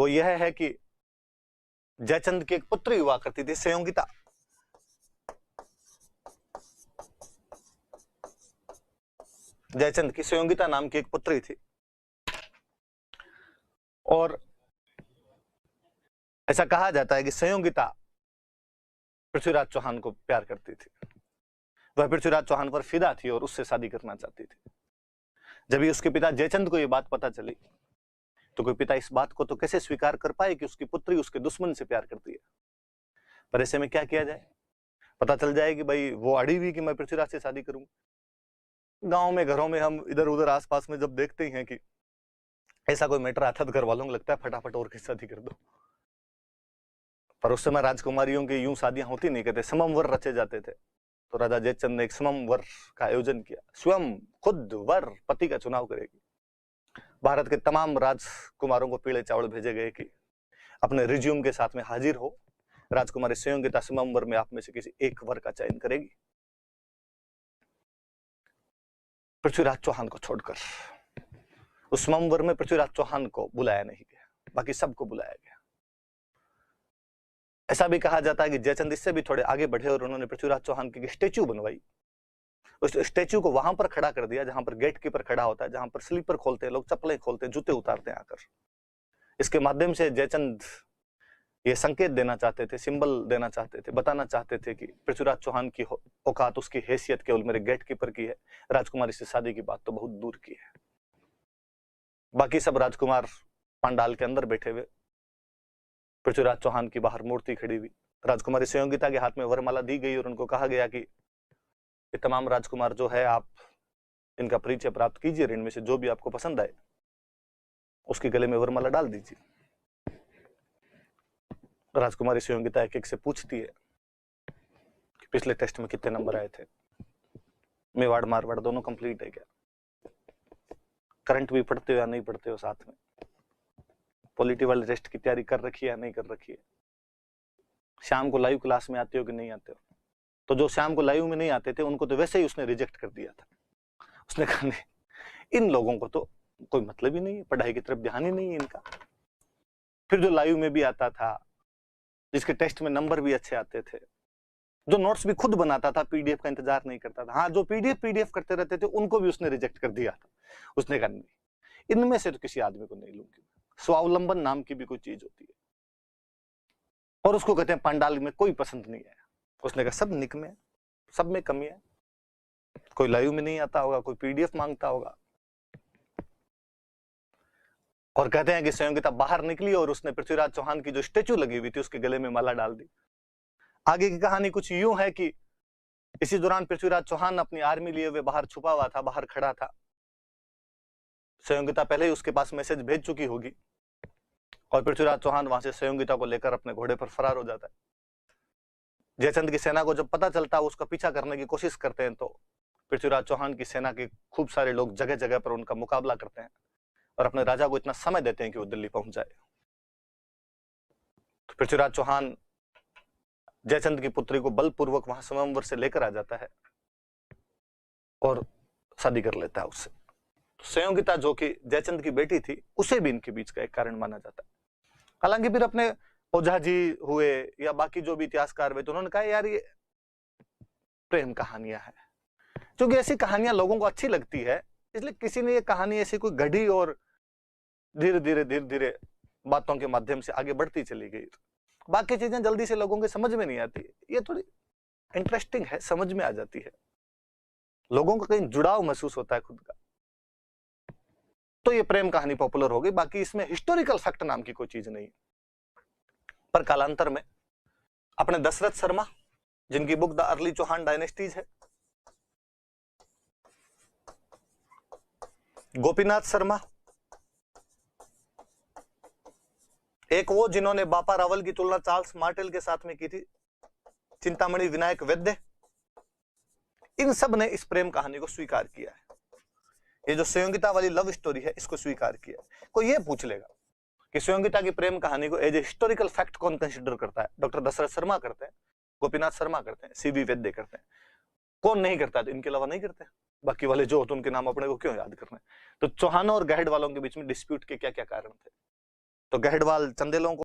वो यह है कि जयचंद की एक पुत्री हुआ करती थी संयोगिता। जयचंद की संयोगिता नाम की एक पुत्री थी और ऐसा कहा जाता है कि संयोगिता पृथ्वीराज चौहान को प्यार करती थी। वह पृथ्वीराज चौहान पर फिदा थी और उससे शादी करना चाहती थी। जब उसके पिता जयचंद को यह बात पता चली तो कोई पिता इस बात को तो कैसे स्वीकार कर पाए कि उसकी पुत्री उसके दुश्मन से प्यार करती है। पर ऐसे में क्या किया जाए? पता चल जाए कि भाई वो अड़ी हुई कि मैं पृथ्वीराज से शादी करूंगा। गांव में घरों में हम इधर उधर आसपास में जब देखते हैं कि ऐसा कोई मैटर आता तो घर वालों को लगता है फटाफट और किस शादी कर दो। पर उस समय राजकुमारियों की यूं शादियां होती नहीं, कहते सममवर रचे जाते थे। तो राजा जयचंद ने एक सममवर का आयोजन किया। स्वयं खुद वर पति का चुनाव करेगी। भारत के तमाम राजकुमारों को पीले चावल भेजे गए कि अपने रिज्यूम के साथ में हाजिर हो। राजकुमारी संयोगिता सममवर में आप में से किसी एक वर का चयन करेगी। पृथ्वीराज चौहान को छोड़कर उस सममवर में पृथ्वीराज चौहान को बुलाया नहीं गया, बाकी सबको बुलाया गया। ऐसा भी कहा जाता है कि जयचंद इससे भी थोड़े आगे बढ़े और उन्होंने पृथ्वीराज चौहान की स्टेच्यू बनवाई। उस स्टेच्यू को वहां पर खड़ा कर दिया जहां पर गेट कीपर खड़ा होता है, जहां पर स्लीपर खोलते हैं लोग, चप्पलें खोलते हैं, जूते उतारते हैं आकर। इसके माध्यम से जयचंद ये संकेत देना चाहते थे, सिंबल देना चाहते थे, बताना चाहते थे कि पृथ्वीराज चौहान की औकात, उसकी हैसियत केवल मेरे गेट कीपर की है, राजकुमारी से शादी की बात तो बहुत दूर की है। बाकी सब राजकुमार पंडाल के अंदर बैठे हुए, पृथ्वीराज चौहान की बाहर मूर्ति खड़ी हुई। राजकुमारी संयोगिता के हाथ में वरमाला दी गई और उनको कहा गया कि ये तमाम राजकुमार जो है आप इनका परिचय प्राप्त कीजिए, इनमें से जो भी आपको पसंद आए उसके गले में वरमाला डाल दीजिए। राजकुमारी संयोगिता एक एक से पूछती है कि पिछले टेस्ट में कितने नंबर आए थे, मेवाड़ मारवाड़ दोनों कंप्लीट है क्या, करंट भी पढ़ते हो या नहीं पढ़ते हो, साथ में पॉलिटी वाले टेस्ट की तैयारी कर रखी है या नहीं कर रखी है, शाम को लाइव क्लास में आते हो कि नहीं आते हो। तो जो शाम को लाइव में नहीं आते थे उनको तो वैसे ही उसने रिजेक्ट कर दिया था। उसने कहा नहीं, इन लोगों को तो कोई मतलब ही नहीं है, पढ़ाई की तरफ ध्यान ही नहीं है इनका। फिर जो लाइव में भी आता था, जिसके टेस्ट में नंबर भी अच्छे आते थे, जो नोट्स भी खुद बनाता था, पीडीएफ का इंतजार नहीं करता था, हाँ जो पीडीएफ करते रहते थे उनको भी उसने रिजेक्ट कर दिया था। उसने कहा नहीं, इनमें से तो किसी आदमी को नहीं लूंगी। स्वावलंबन नाम की भी कोई चीज होती है और उसको कहते हैं पंडाल में कोई पसंद नहीं है। उसने कहा सब निक में, सब में कमी है, कोई लाइव में नहीं आता होगा, कोई पीडीएफ मांगता होगा। और कहते हैं कि संयोगिता बाहर निकली और उसने पृथ्वीराज चौहान की जो स्टेच्यू लगी हुई थी उसके गले में माला डाल दी। आगे की कहानी कुछ यूं है कि इसी दौरान पृथ्वीराज चौहान अपनी आर्मी लिए हुए बाहर छुपा हुआ था, बाहर खड़ा था। संयोगिता पहले ही उसके पास मैसेज भेज चुकी होगी और पृथ्वीराज चौहान वहां से संयोगिता को लेकर अपने घोड़े पर फरार हो जाता है। जयचंद की सेना को जब पता चलता है, उसका पीछा करने की कोशिश करते हैं, तो पृथ्वीराज चौहान की सेना के खूब सारे लोग जगह जगह पर उनका मुकाबला करते हैं और अपने राजा को इतना समय देते हैं कि वो दिल्ली पहुंच जाए। तो पृथ्वीराज चौहान जयचंद की पुत्री को बलपूर्वक वहां स्वयंवर से लेकर आ जाता है और शादी कर लेता है उससे। तो संयोगिता जो कि जयचंद की बेटी थी, उसे भी इनके बीच का एक कारण माना जाता है। हालांकि फिर अपने ओझा जी हुए या बाकी जो भी इतिहासकार हुए तो उन्होंने कहा यार ये प्रेम कहानियां हैं, क्योंकि ऐसी कहानियां लोगों को अच्छी लगती है, इसलिए किसी ने ये कहानी ऐसी कोई गढ़ी और धीरे धीरे बातों के माध्यम से आगे बढ़ती चली गई। बाकी चीजें जल्दी से लोगों के समझ में नहीं आती, ये थोड़ी इंटरेस्टिंग है, समझ में आ जाती है, लोगों को कहीं जुड़ाव महसूस होता है खुद का, तो ये प्रेम कहानी पॉपुलर हो गई। बाकी इसमें हिस्टोरिकल फैक्ट नाम की कोई चीज नहीं। पर कालांतर में अपने दशरथ शर्मा, जिनकी book the early Chauhan dynasties है, गोपीनाथ शर्मा, एक वो जिन्होंने बापा रावल की तुलना चार्ल्स मार्टेल के साथ में की थी, चिंतामणि विनायक वैद्य, इन सब ने इस प्रेम कहानी को स्वीकार किया है। ये जो संयोगिता वाली लव स्टोरी है इसको स्वीकार किया है। कोई ये पूछ लेगा कि संयोगिता की प्रेम कहानी को एज ए हिस्टोरिकल फैक्ट कौन कंसिडर करता है? डॉक्टर दशरथ शर्मा करते हैं, गोपीनाथ शर्मा करते हैं, सीवी वैद्य करते हैं। कौन नहीं करता? तो इनके अलावा नहीं करते। बाकी वाले जो होते उनके नाम अपने को क्यों याद करना है? तो चौहानों और गहड वालों के बीच में डिस्प्यूट के क्या क्या कारण थे? तो गहडवाल चंदेलों को